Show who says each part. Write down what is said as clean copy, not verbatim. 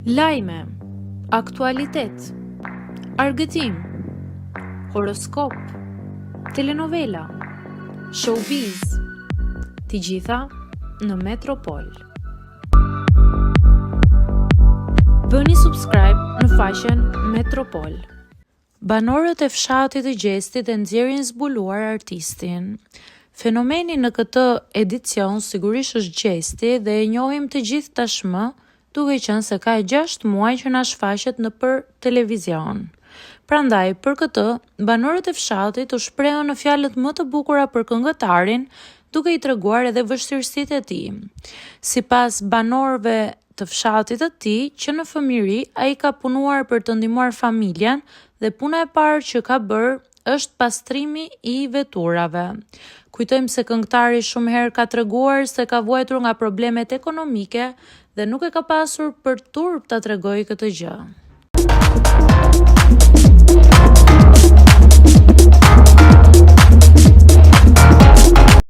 Speaker 1: Lajme, aktualitet, argëtim, horoskop, telenovela, showbiz, të gjitha në Metropol. Bëni subscribe në faqen Metropol. Banorët e fshatit të Gjestit e nxjerrin zbuluar artistin. Fenomeni në këtë edicion sigurisht është Gjesti dhe e njohim të gjithë tashmë, duke qenë se ka 6 muaj që na shfaqet nëpër televizion. Prandaj, për këtë, banorët e fshatit u shprehën në fjalët më të bukura për këngëtarin, duke i treguar edhe vështirësitë e tij. Sipas banorëve të fshatit të tij, që në fëmijëri ai ka punuar për të ndihmuar familjen dhe puna e parë që ka bërë është pastrimi i veturave. Kujtojmë se këngëtari shumë herë ka treguar se ka vuajtur nga problemet ekonomike dhe nuk e ka pasur për turp ta tregojë këtë gjë.